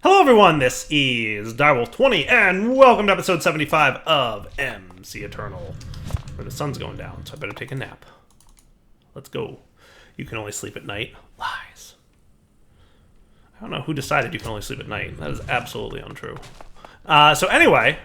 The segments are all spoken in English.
Hello everyone, this is Direwolf20, and welcome to episode 75 of MCEternal, where the sun's going down, so I better take a nap. Let's go. You can only sleep at night. Lies. I don't know who decided you can only sleep at night. That is absolutely untrue. So anyway,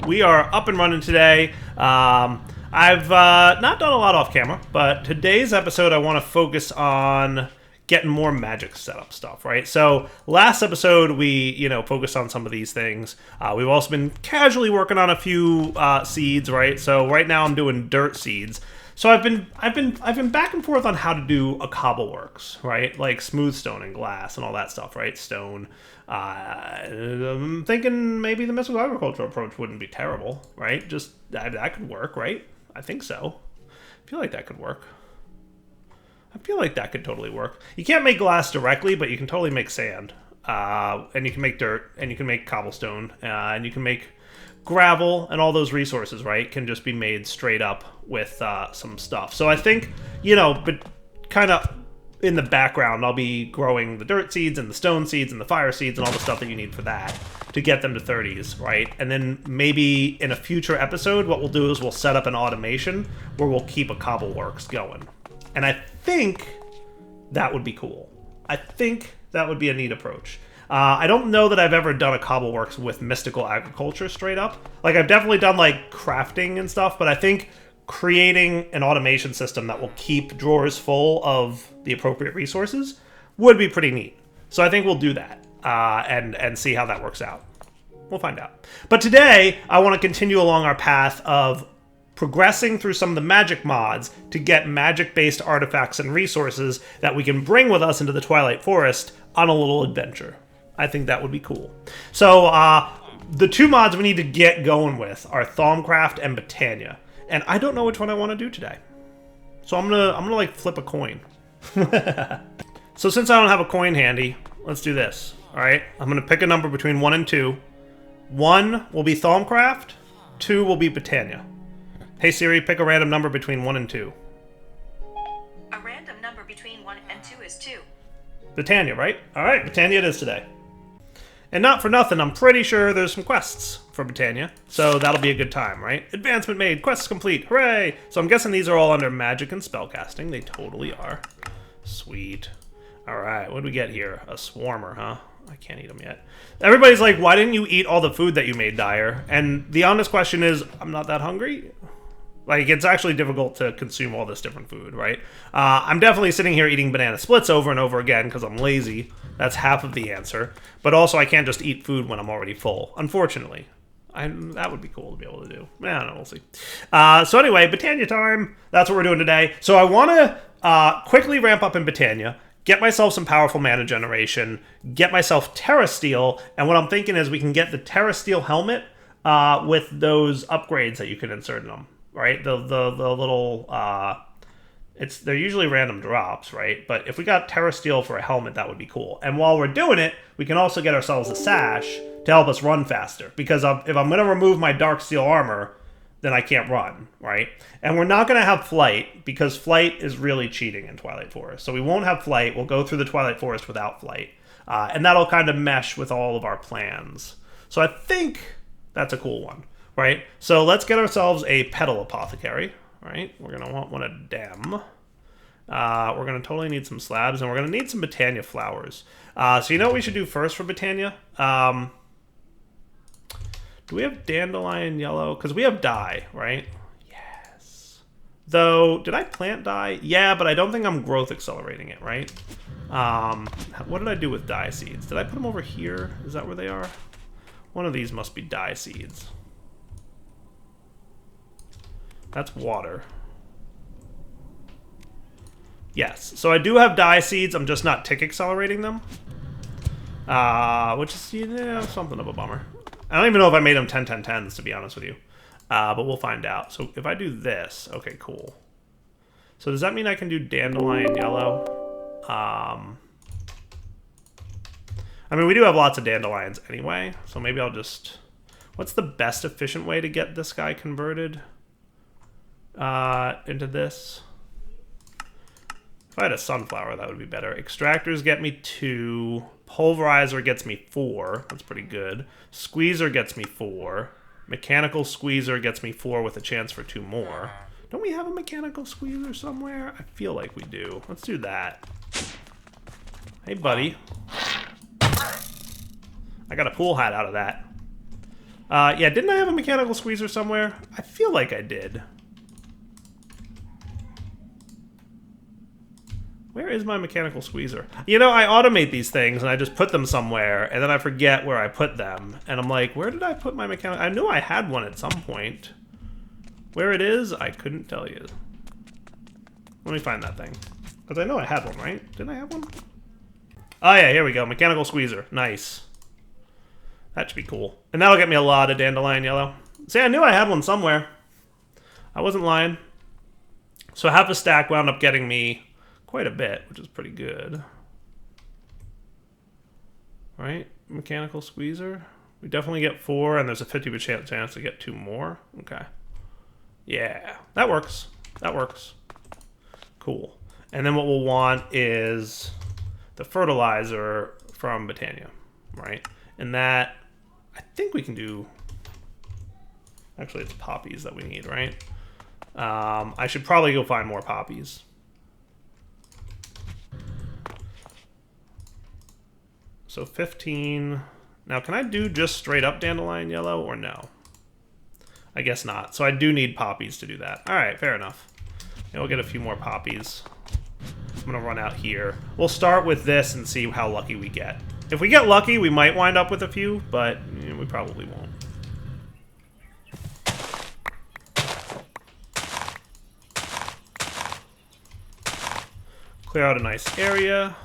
we are up and running today. I've not done a lot off camera, but today's episode I want to focus on getting more magic setup stuff, right? So last episode we, focused on some of these things. We've also been casually working on a few seeds, right? So right now I'm doing dirt seeds. So I've been back and forth on how to do a cobbleworks, right? Like smooth stone and glass and all that stuff, right? Stone. I'm thinking maybe the mystical agriculture approach wouldn't be terrible, right? Just that could work, right? I think so. I feel like that could work. I feel like that could totally work. You can't make glass directly, but you can totally make sand. And you can make dirt, and you can make cobblestone, and you can make gravel, and all those resources, right, can just be made straight up with some stuff. So I think, but kind of in the background, I'll be growing the dirt seeds and the stone seeds and the fire seeds and all the stuff that you need for that to get them to 30s, right? And then maybe in a future episode, what we'll do is we'll set up an automation where we'll keep a cobbleworks going. And I think that would be cool. I think that would be a neat approach. I don't know that I've ever done a cobbleworks with mystical agriculture straight up. Like, I've definitely done, like, crafting and stuff, but I think creating an automation system that will keep drawers full of the appropriate resources would be pretty neat. So I think we'll do that and see how that works out. We'll find out. But today, I want to continue along our path of progressing through some of the magic mods to get magic-based artifacts and resources that we can bring with us into the Twilight Forest on a little adventure. I think that would be cool. So, the two mods we need to get going with are Thaumcraft and Botania. And I don't know which one I want to do today. So I'm gonna like flip a coin. So since I don't have a coin handy, let's do this. Alright, I'm gonna pick a number between 1 and 2. 1 will be Thaumcraft, 2 will be Botania. Hey Siri, pick a random number between 1 and 2. A random number between 1 and 2 is 2. Botania, right? Alright, Botania it is today. And not for nothing, I'm pretty sure there's some quests for Botania, so that'll be a good time, right? Advancement made, quests complete, hooray! So I'm guessing these are all under magic and spellcasting. They totally are. Sweet. Alright, what do we get here? A swarmer, huh? I can't eat them yet. Everybody's like, why didn't you eat all the food that you made, Dyer? And the honest question is, I'm not that hungry. Like, it's actually difficult to consume all this different food, right? I'm definitely sitting here eating banana splits over and over again because I'm lazy. That's half of the answer. But also, I can't just eat food when I'm already full, unfortunately. That would be cool to be able to do. I don't know, we'll see. So anyway, Botania time. That's what we're doing today. So I want to quickly ramp up in Botania, get myself some powerful mana generation, get myself Terra Steel, and what I'm thinking is we can get the Terra Steel helmet with those upgrades that you can insert in them. Right, the little they're usually random drops, right? But if we got Terra Steel for a helmet, that would be cool. And while we're doing it, we can also get ourselves a sash to help us run faster. Because if I'm going to remove my Dark Steel armor, then I can't run, right? And we're not going to have flight because flight is really cheating in Twilight Forest. So we won't have flight. We'll go through the Twilight Forest without flight, and that'll kind of mesh with all of our plans. So I think that's a cool one. Right, so let's get ourselves a petal apothecary. Right, we're gonna want one of them. We're gonna totally need some slabs, and we're gonna need some Botania flowers. So you know what we should do first for Botania? Do we have dandelion yellow? Because we have dye, right? Yes. Though, did I plant dye? Yeah, but I don't think I'm growth accelerating it, right? What did I do with dye seeds? Did I put them over here? Is that where they are? One of these must be dye seeds. That's water. Yes, so I do have dye seeds, I'm just not tick accelerating them. Which is, something of a bummer. I don't even know if I made them 10-10-10s, to be honest with you. But we'll find out. So if I do this, okay, cool. So does that mean I can do dandelion yellow? I mean, we do have lots of dandelions anyway, so maybe I'll just... What's the best efficient way to get this guy converted into this? If I had a sunflower, that would be better. Extractors get me 2. Pulverizer gets me 4. That's pretty good. Squeezer gets me 4. Mechanical Squeezer gets me 4 with a chance for 2 more. Don't we have a mechanical squeezer somewhere? I feel like we do. Let's do that. Hey, buddy. I got a pool hat out of that. Yeah, didn't I have a mechanical squeezer somewhere? I feel like I did. Where is my mechanical squeezer? You know, I automate these things and I just put them somewhere and then I forget where I put them. And I'm like, where did I put my mechanical? I knew I had one at some point. Where it is, I couldn't tell you. Let me find that thing. Because I know I had one, right? Didn't I have one? Oh yeah, here we go. Mechanical squeezer. Nice. That should be cool. And that'll get me a lot of dandelion yellow. See, I knew I had one somewhere. I wasn't lying. So half a stack wound up getting me quite a bit, which is pretty good. Right? Mechanical squeezer. We definitely get 4, and there's a 50% chance to get 2 more. Okay. Yeah, that works. That works. Cool. And then what we'll want is the fertilizer from Botania, right? And that, I think we can do... Actually, it's poppies that we need, right? I should probably go find more poppies. So 15. Now, can I do just straight up dandelion yellow or no? I guess not. So I do need poppies to do that. All right, fair enough. Yeah, we'll get a few more poppies. I'm going to run out here. We'll start with this and see how lucky we get. If we get lucky, we might wind up with a few, but we probably won't. Clear out a nice area.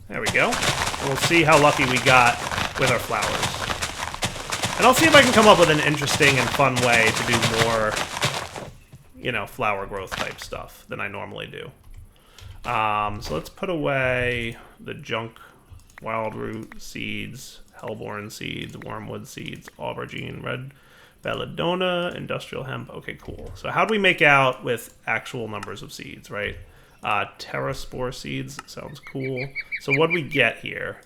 There we go. And we'll see how lucky we got with our flowers. And I'll see if I can come up with an interesting and fun way to do more, you know, flower growth type stuff than I normally do. So let's put away the junk wild root seeds, hellebore seeds, wormwood seeds, aubergine, red belladonna, industrial hemp. Okay, cool. So how do we make out with actual numbers of seeds, right? Terraspore seeds sounds cool. So what do we get here?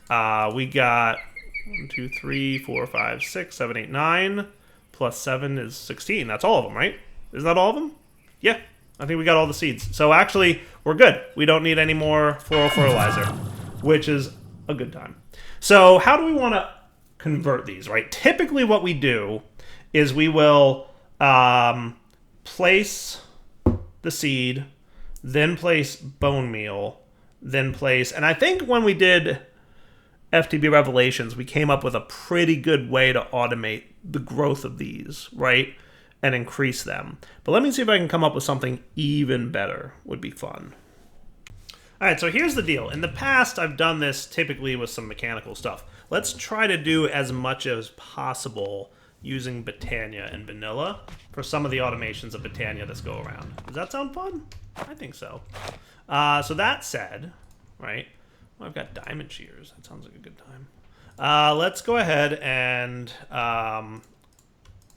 We got 1, 2, 3, 4, 5, 6, 7, 8, 9. Plus 7 is 16. That's all of them, right? Isn't that all of them? Yeah, I think we got all the seeds. So actually, we're good. We don't need any more floral fertilizer, which is a good time. So how do we want to convert these, right? Typically what we do is we will place the seed, then place bone meal, then place... And I think when we did FTB Revelations, we came up with a pretty good way to automate the growth of these, right? And increase them. But let me see if I can come up with something even better. Would be fun. All right, so here's the deal. In the past, I've done this typically with some mechanical stuff. Let's try to do as much as possible using Botania and vanilla for some of the automations of Botania this go around. Does that sound fun? I think so. So that said, right? Well, I've got diamond shears. That sounds like a good time. Let's go ahead and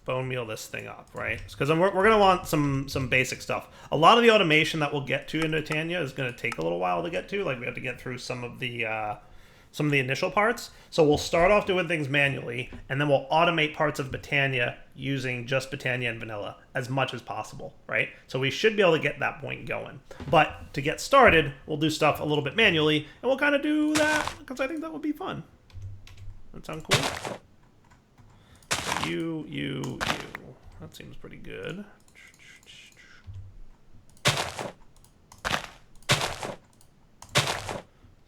bone meal this thing up, right? Because we're going to want some basic stuff. A lot of the automation that we'll get to in Botania is going to take a little while to get to. Like, we have to get through some of the initial parts. So we'll start off doing things manually, and then we'll automate parts of Botania using just Botania and vanilla as much as possible, right? So we should be able to get that point going. But to get started, we'll do stuff a little bit manually, and we'll kind of do that because I think that would be fun. That sound cool? So you. That seems pretty good.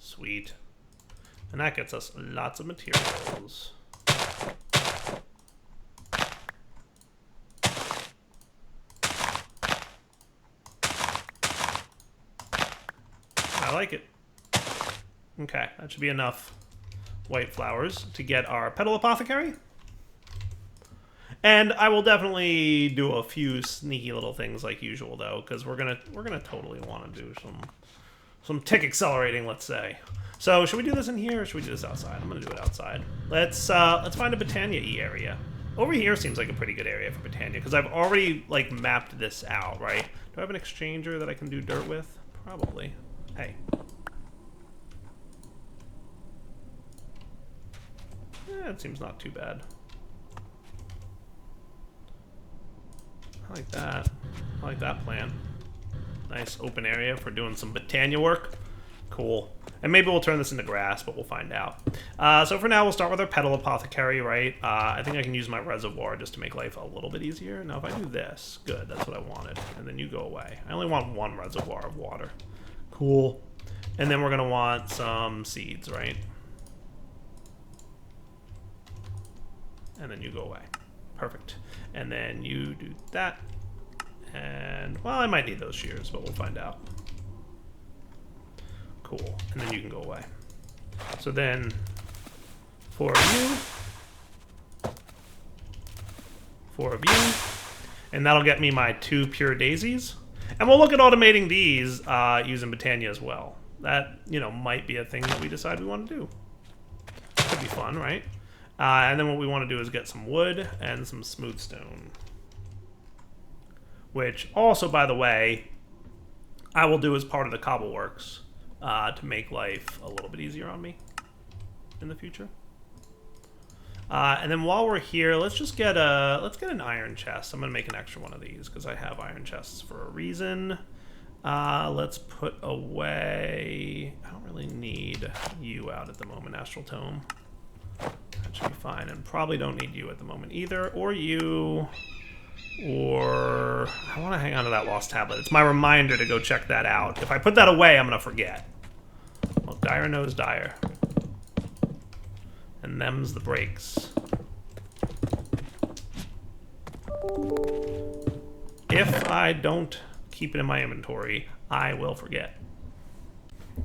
Sweet. And that gets us lots of materials. I like it. Okay, that should be enough white flowers to get our petal apothecary. And I will definitely do a few sneaky little things like usual though, because we're gonna totally want to do some tick accelerating, let's say. So should we do this in here or should we do this outside? I'm gonna do it outside. Let's find a Botania-y area. Over here seems like a pretty good area for Botania, because I've already, like, mapped this out, right? Do I have an exchanger that I can do dirt with? Probably. Hey. Yeah, it seems not too bad. I like that. I like that plan. Nice open area for doing some Botania work. Cool. And maybe we'll turn this into grass, but we'll find out. So for now, we'll start with our petal apothecary, right? I think I can use my reservoir just to make life a little bit easier. Now, if I do this, good, that's what I wanted. And then you go away. I only want one reservoir of water. Cool. And then we're going to want some seeds, right? And then you go away. Perfect. And then you do that. And, well, I might need those shears, but we'll find out. Cool. And then you can go away. So then, 4 of you. 4 of you. And that'll get me my 2 pure daisies. And we'll look at automating these using Botania as well. That, you know, might be a thing that we decide we want to do. Could be fun, right? And then what we want to do is get some wood and some smooth stone. Which also, by the way, I will do as part of the Cobbleworks to make life a little bit easier on me in the future. And then while we're here, let's get an iron chest. I'm gonna make an extra one of these because I have iron chests for a reason. Let's put away. I don't really need you out at the moment, Astral Tome. That should be fine, and probably don't need you at the moment either, or you. Or I want to hang on to that lost tablet. It's my reminder to go check that out. If I put that away, I'm going to forget. Well, Dire knows Dire. And them's the breaks. If I don't keep it in my inventory, I will forget.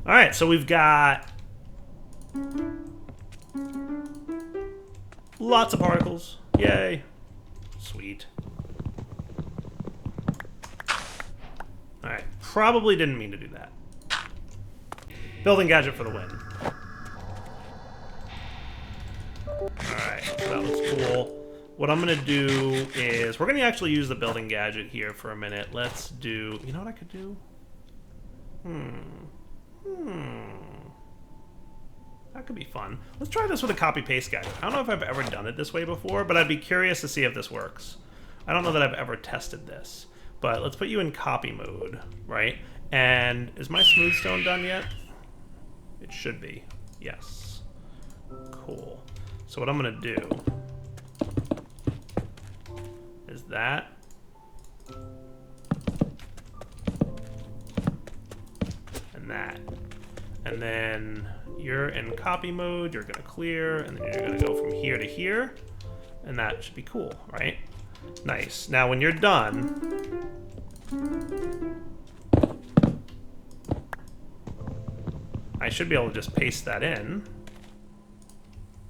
Alright, so we've got lots of particles. Yay. Sweet. Alright, probably didn't mean to do that. Building gadget for the win. Alright, so that looks cool. What I'm going to do is, we're going to actually use the building gadget here for a minute. Let's do, you know what I could do? That could be fun. Let's try this with a copy-paste gadget. I don't know if I've ever done it this way before, but I'd be curious to see if this works. I don't know that I've ever tested this. But let's put you in copy mode, right? And is my smooth stone done yet? It should be. Yes. Cool. So what I'm going to do is that. And that. And then you're in copy mode. You're going to clear. And then you're going to go from here to here. And that should be cool, right? Nice. Now when you're done, I should be able to just paste that in,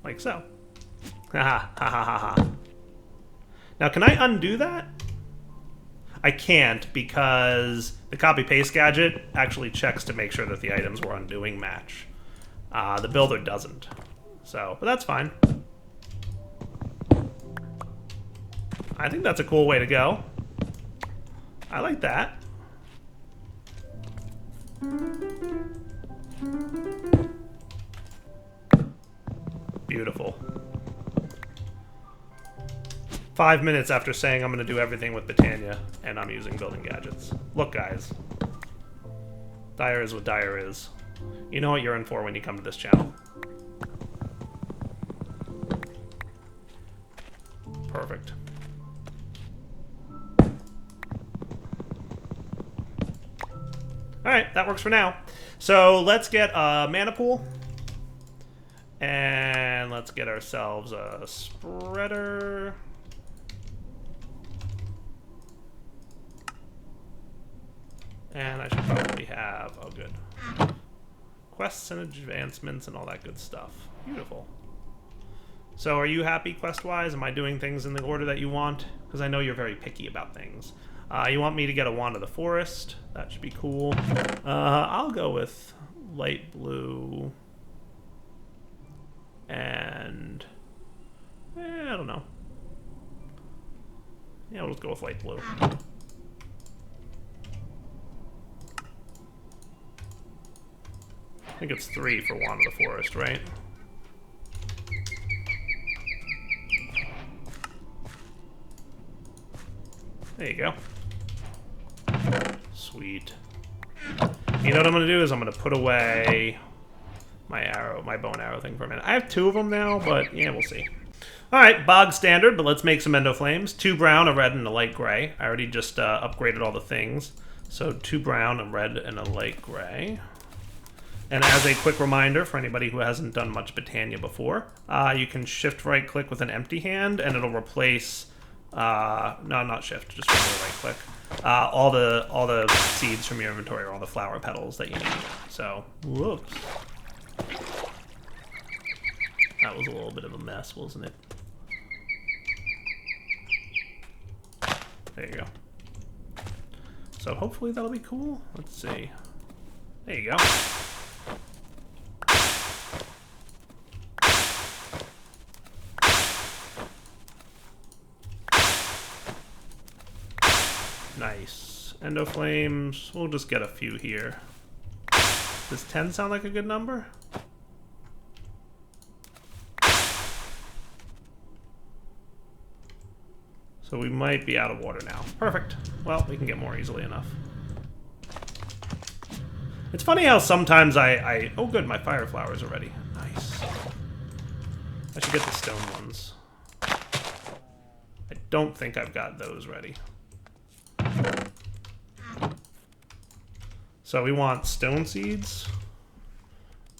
like so. Ha ha ha ha ha. Now can I undo that? I can't because the copy-paste gadget actually checks to make sure that the items we're undoing match. The builder doesn't. So, but that's fine. I think that's a cool way to go. I like that. Beautiful. 5 minutes after saying I'm going to do everything with Botania, and I'm using building gadgets. Look, guys. Dire is what Dire is. You know what you're in for when you come to this channel. Perfect. Alright, that works for now. So let's get a mana pool. And let's get ourselves a spreader. And I should probably have, oh good, quests and advancements and all that good stuff. Beautiful. So are you happy quest-wise? Am I doing things in the order that you want? Because I know you're very picky about things. You want me to get a Wand of the Forest. That should be cool. I'll go with light blue. And I don't know. Yeah, we'll just go with light blue. I think it's 3 for Wand of the Forest, right? There you go. Sweet. You know what I'm going to do is I'm going to put away my arrow, my bow and arrow thing for a minute. I have 2 of them now, but yeah, we'll see. Alright, bog standard, but let's make some endo flames. 2 brown, a red, and a light gray. I already just upgraded all the things. So 2 brown, a red, and a light gray. And as a quick reminder for anybody who hasn't done much Botania before, you can shift right click with an empty hand and it'll replace, no, not shift, just right click, all the seeds from your inventory or all the flower petals that you need. So, whoops. That was a little bit of a mess, wasn't it? There you go. So hopefully that'll be cool. Let's see. There you go. Nice. Endo flames. We'll just get a few here. Does 10 sound like a good number? So we might be out of water now. Perfect. Well, we can get more easily enough. It's funny how sometimes oh good, my fire flowers are ready. Nice. I should get the stone ones. I don't think I've got those ready. So we want stone seeds.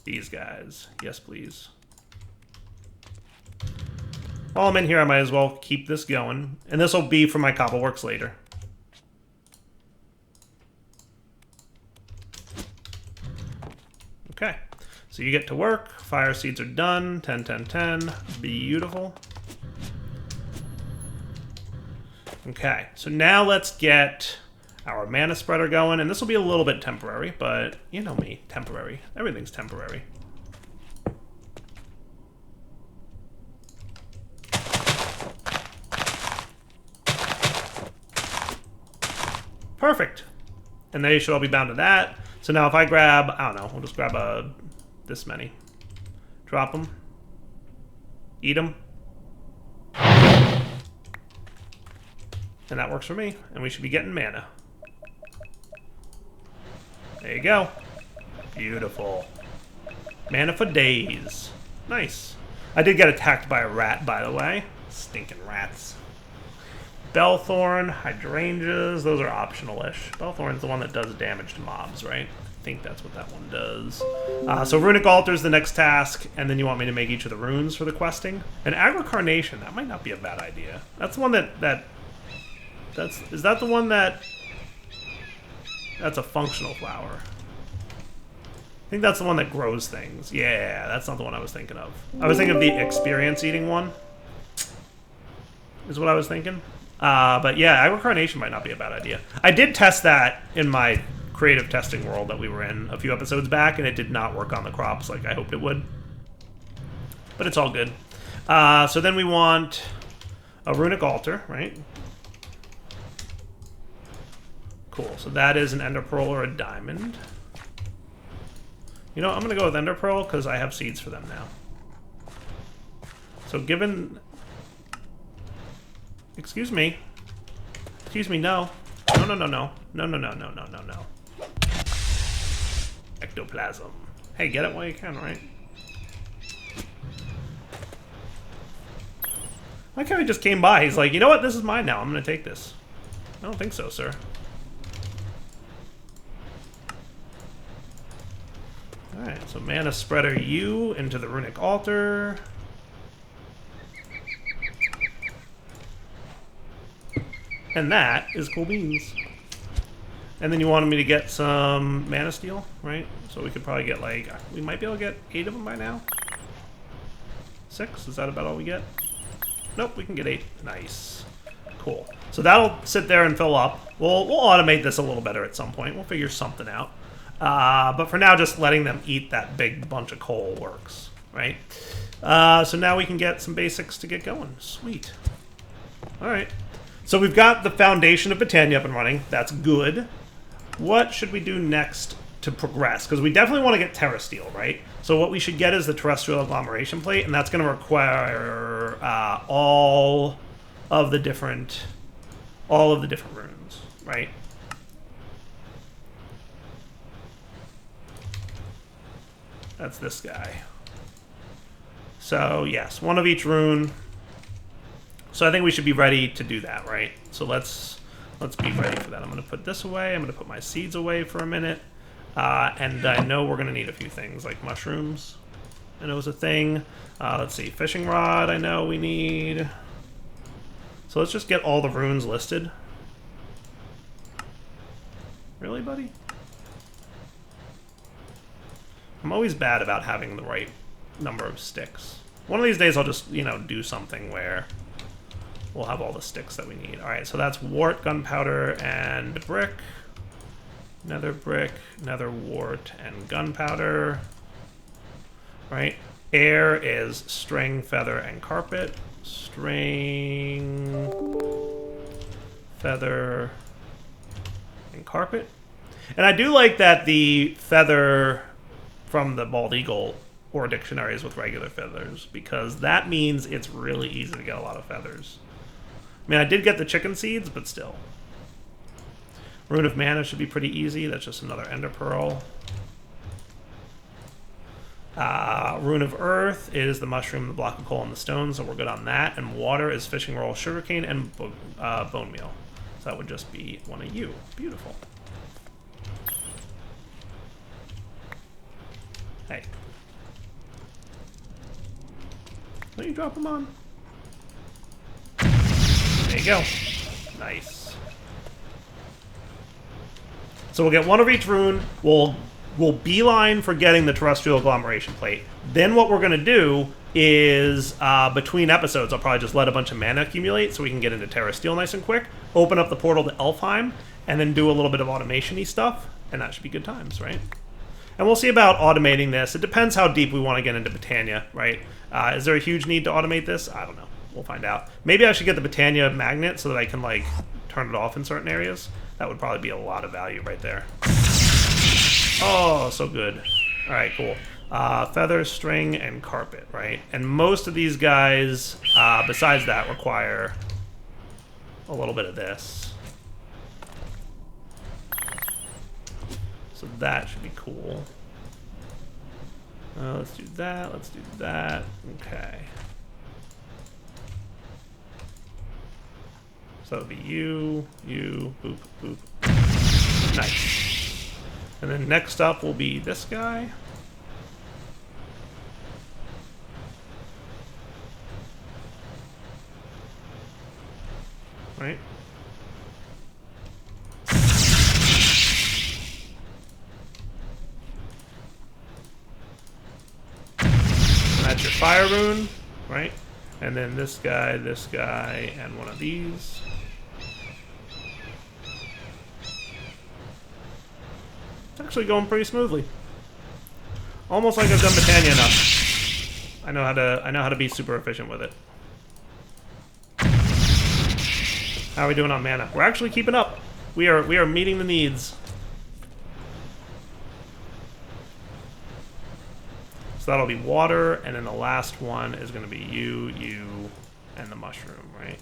These guys. Yes, please. While I'm in here, I might as well keep this going. And this will be for my Cobbleworks later. Okay. So you get to work. Fire seeds are done. 10, 10, 10. Beautiful. Okay. So now let's get our mana spreader going. And this will be a little bit temporary, but you know me. Temporary. Everything's temporary. Perfect. And they should all be bound to that. So now if I grab, I don't know, we'll just grab this many. Drop them. Eat them. And that works for me. And we should be getting mana. There you go. Beautiful. Mana for days. Nice. I did get attacked by a rat, by the way. Stinking rats. Bellthorn, hydrangeas, those are optional-ish. Bellthorn's the one that does damage to mobs, right? I think that's what that one does. So Runic Altar is the next task, and then you want me to make each of the runes for the questing. And Agricarnation, that might not be a bad idea. That's the one is that the one that's a functional flower? I think that's the one that grows things. Yeah, that's not the one I was thinking of. I was thinking of the experience-eating one, is what I was thinking. But yeah, Agricarnation might not be a bad idea. I did test that in my creative testing world that we were in a few episodes back, and it did not work on the crops like I hoped it would. But it's all good. So then we want a Runic Altar, right? Cool, so that is an Ender Pearl or a Diamond. You know, I'm going to go with Ender Pearl because I have seeds for them now. So given... Excuse me. Excuse me, no. No, no, no, no. No, no, no, no, no, no, no. Ectoplasm. Hey, get it while you can, right? Like how he just came by. He's like, you know what? This is mine now. I'm going to take this. I don't think so, sir. Alright, so Mana Spreader you into the Runic Altar. And that is cool beans. And then you wanted me to get some Mana Steel, right? So we could probably get like, we might be able to get 8 of them by now. 6? Is that about all we get? Nope, we can get 8. Nice. Cool. So that'll sit there and fill up. We'll automate this a little better at some point. We'll figure something out. But for now, just letting them eat that big bunch of coal works, right? So now we can get some basics to get going. Sweet. All right. So we've got the foundation of Botania up and running. That's good. What should we do next to progress? Because we definitely want to get Terra Steel, right? So what we should get is the terrestrial agglomeration plate, and that's going to require all of the different runes, right? That's this guy. So yes, one of each rune. So I think we should be ready to do that, right? So let's be ready for that. I'm going to put this away. I'm going to put my seeds away for a minute. And I know we're going to need a few things, like mushrooms. I know it's a thing. Let's see, fishing rod I know we need. So let's just get all the runes listed. Really, buddy? I'm always bad about having the right number of sticks. One of these days I'll just, you know, do something where we'll have all the sticks that we need. Alright, so that's wart, gunpowder, and brick. Nether brick, nether wart, and gunpowder. Right? Air is string, feather, and carpet. String, feather, and carpet. And I do like that the feather from the bald eagle or dictionaries with regular feathers, because that means it's really easy to get a lot of feathers. I mean, I did get the chicken seeds, but still. Rune of Mana should be pretty easy. That's just another ender pearl. Rune of Earth is the mushroom, the block of coal, and the stone, so we're good on that. And water is fishing roll, sugarcane, and bone meal. So that would just be one of you. Beautiful. Hey. Let me drop them on. There you go. Nice. So we'll get one of each rune. We'll beeline for getting the terrestrial agglomeration plate. Then what we're going to do is, between episodes, I'll probably just let a bunch of mana accumulate so we can get into Terra Steel nice and quick, open up the portal to Elfheim, and then do a little bit of automation-y stuff, and that should be good times, right? And we'll see about automating this. It depends how deep we want to get into Botania, right? Is there a huge need to automate this? I don't know. We'll find out. Maybe I should get the Botania magnet so that I can, like, turn it off in certain areas. That would probably be a lot of value right there. Oh, so good. All right, cool. Feather, string, and carpet, right? And most of these guys, besides that, require a little bit of this. So that should be cool. Let's do that. Let's do that. Okay. So that would be you, boop, boop. Nice. And then next up will be this guy. Right? And that's your fire rune, right? And then this guy, and one of these. It's actually going pretty smoothly. Almost like I've done Botania enough. I know how to be super efficient with it. How are we doing on mana? We're actually keeping up. We are meeting the needs. So that'll be water, and then the last one is going to be you, and the mushroom, right?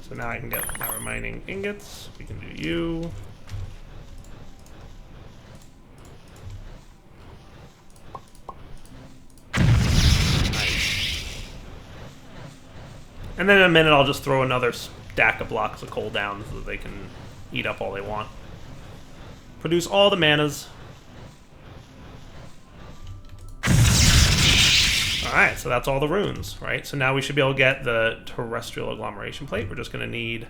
So now I can get my remaining ingots. We can do you. Nice. And then in a minute I'll just throw another stack of blocks of coal down so that they can eat up all they want. Produce all the manas. Alright, so that's all the runes, right? So now we should be able to get the terrestrial agglomeration plate. We're just going to need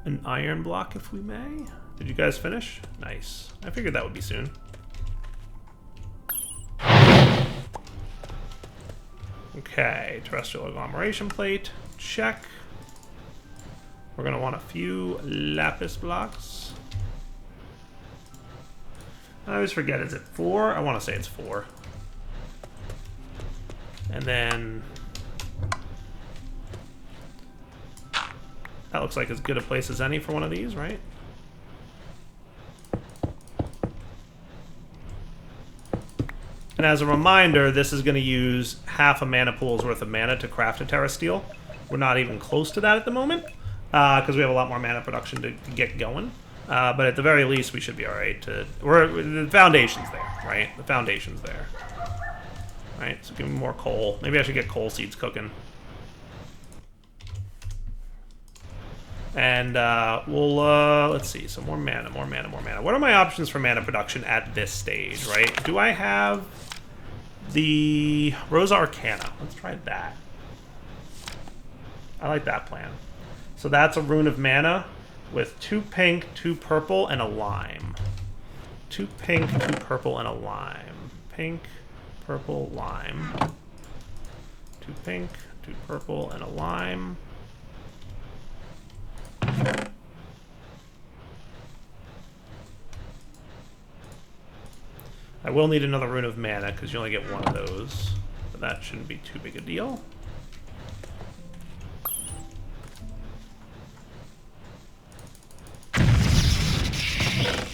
an iron block if we may. Did you guys finish? Nice. I figured that would be soon. Okay, terrestrial agglomeration plate. Check. We're going to want a few lapis blocks. I always forget, is it 4? I want to say it's 4. And then that looks like as good a place as any for one of these, right? And as a reminder, this is going to use half a mana pool's worth of mana to craft a Terra Steel. We're not even close to that at the moment, because we have a lot more mana production to get going. But at the very least, we should be alright to... the foundation's there, right? The foundation's there. Alright, so give me more coal. Maybe I should get coal seeds cooking. And we'll, let's see, so more mana. What are my options for mana production at this stage, right? Do I have the Rose Arcana? Let's try that. I like that plan. So that's a rune of mana with 2 pink, 2 purple, and a lime. 2 pink, 2 purple, and a lime. Pink, purple, lime. 2 pink, 2 purple, and a lime. I will need another rune of mana because you only get one of those, but that shouldn't be too big a deal.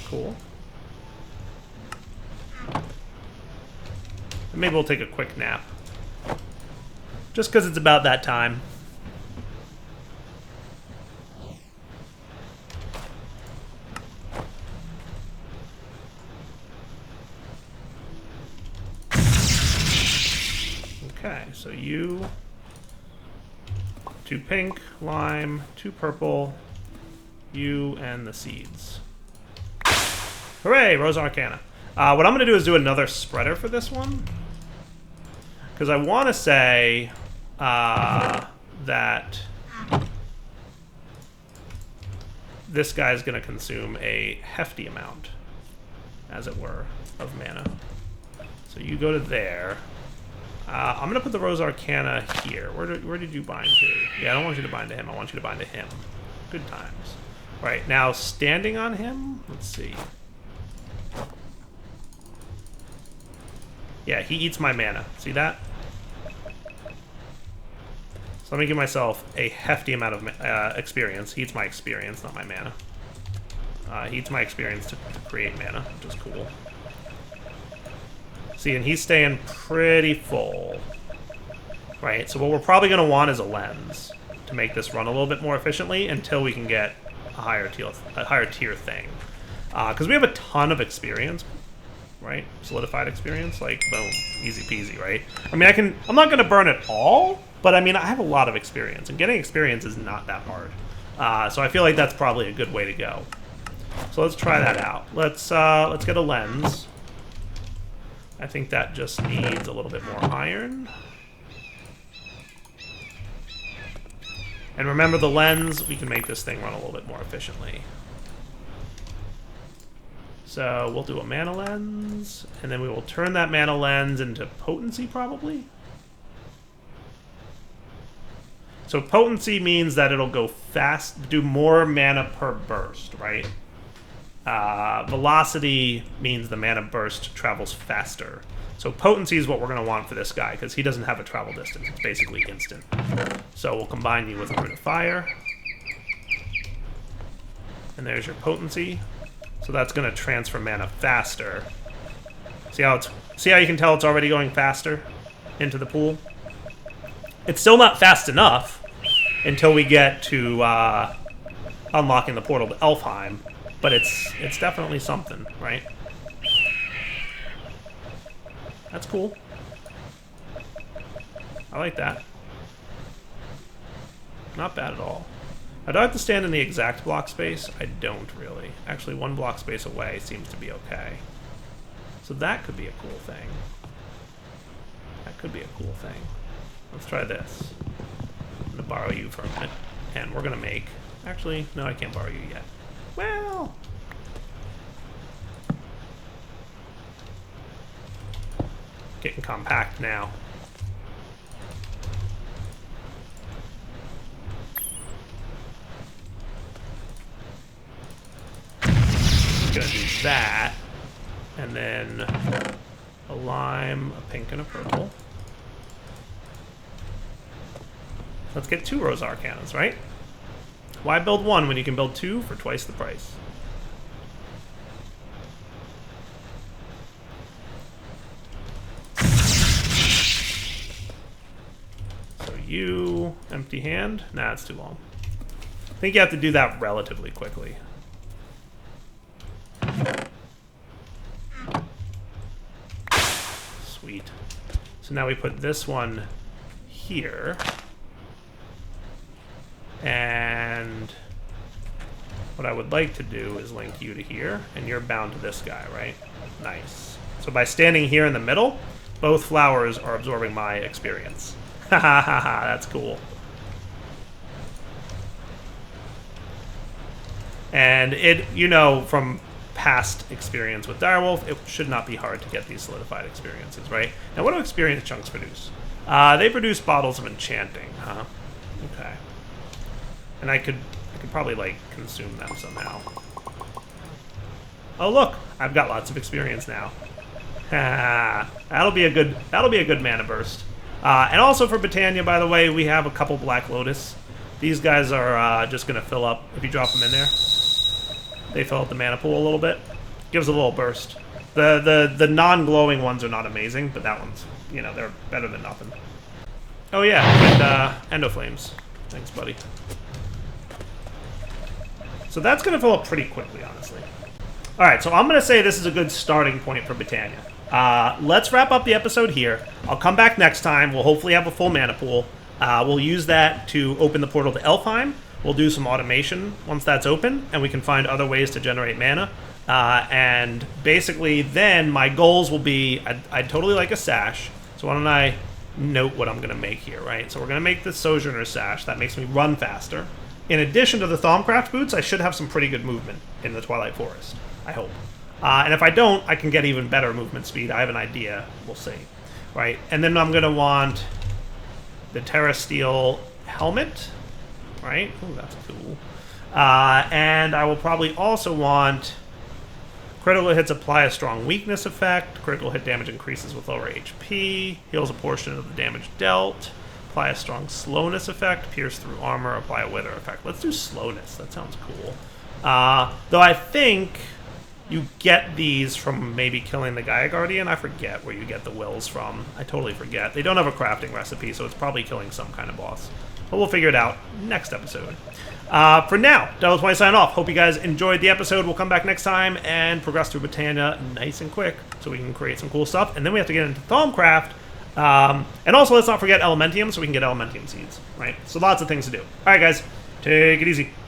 Cool. And maybe we'll take a quick nap. Just because it's about that time. Okay, so you... 2 pink, lime, 2 purple, you, and the seeds. Hooray! Rose Arcana. What I'm going to do is do another spreader for this one. Because I want to say that this guy's going to consume a hefty amount, as it were, of mana. So you go to there. I'm going to put the Rose Arcana here. Where did you bind to? Yeah, I don't want you to bind to him. I want you to bind to him. Good times. All right, now standing on him, let's see. Yeah, he eats my mana. See that? So let me give myself a hefty amount of experience. He eats my experience, not my mana. He eats my experience to create mana, which is cool. See, and he's staying pretty full. Right, so what we're probably going to want is a lens to make this run a little bit more efficiently until we can get a higher tier thing. Because we have a ton of experience, right? Solidified experience, like, boom, easy peasy, right? I mean, I'm not going to burn it all, but I mean, I have a lot of experience, and getting experience is not that hard. So I feel like that's probably a good way to go. So let's try that out. Let's get a lens. I think that just needs a little bit more iron. And remember the lens, we can make this thing run a little bit more efficiently. So we'll do a mana lens, and then we will turn that mana lens into potency, probably. So potency means that it'll go fast, do more mana per burst, right? Velocity means the mana burst travels faster. So potency is what we're going to want for this guy, because he doesn't have a travel distance. It's basically instant. So we'll combine you with a Rune of Fire. And there's your potency. So that's going to transfer mana faster. See how you can tell it's already going faster into the pool? It's still not fast enough until we get to unlocking the portal to Elfhiem, but it's definitely something, right? That's cool. I like that. Not bad at all. I do have to stand in the exact block space. I don't really. Actually, one block space away seems to be okay. So that could be a cool thing. That could be a cool thing. Let's try this. I'm going to borrow you for a minute. And we're going to make... Actually, no, I can't borrow you yet. Well... Getting compact now. Gonna do that, and then a lime, a pink, and a purple. Let's get 2 Rosar cannons, right? Why build 1 when you can build 2 for twice the price? So you, empty hand? Nah, it's too long. I think you have to do that relatively quickly. Sweet. So now we put this one here. And what I would like to do is link you to here, and you're bound to this guy, right? Nice. So by standing here in the middle, both flowers are absorbing my experience. Ha ha ha ha, that's cool. And it, you know, from past experience with Direwolf, it should not be hard to get these solidified experiences, right? Now, what do experience chunks produce? They produce bottles of enchanting, huh? Okay. And I could probably, like, consume them somehow. Oh, look! I've got lots of experience now. That'll be a good mana burst. And also for Botania, by the way, we have a couple Black Lotus. These guys are just going to fill up. If you drop them in there, they fill up the mana pool a little bit. Gives a little burst. The non-glowing ones are not amazing, but that one's, you know, they're better than nothing. Oh yeah, and Endoflames. Thanks, buddy. So that's going to fill up pretty quickly, honestly. All right, so I'm going to say this is a good starting point for Botania. Let's wrap up the episode here. I'll come back next time. We'll hopefully have a full mana pool. We'll use that to open the portal to Elfheim. We'll do some automation once that's open, and we can find other ways to generate mana. And basically, then my goals will be, I'd totally like a sash. So why don't I note what I'm going to make here, right? So we're going to make the Sojourner sash. That makes me run faster. In addition to the Thaumcraft boots, I should have some pretty good movement in the Twilight Forest, I hope. And if I don't, I can get even better movement speed. I have an idea. We'll see. Right? And then I'm going to want the Terra Steel helmet. Right? Ooh, that's cool. And I will probably also want critical hits apply a strong weakness effect. Critical hit damage increases with lower HP. Heals a portion of the damage dealt. Apply a strong slowness effect. Pierce through armor. Apply a wither effect. Let's do slowness. That sounds cool. Though I think you get these from maybe killing the Gaia Guardian. I forget where you get the wills from. I totally forget. They don't have a crafting recipe, so it's probably killing some kind of boss. But we'll figure it out next episode. For now, Devil20 signing off. Hope you guys enjoyed the episode. We'll come back next time and progress through Botania nice and quick so we can create some cool stuff. And then we have to get into Thaumcraft. And also, let's not forget Elementium so we can get Elementium seeds. Right? So lots of things to do. All right, guys. Take it easy.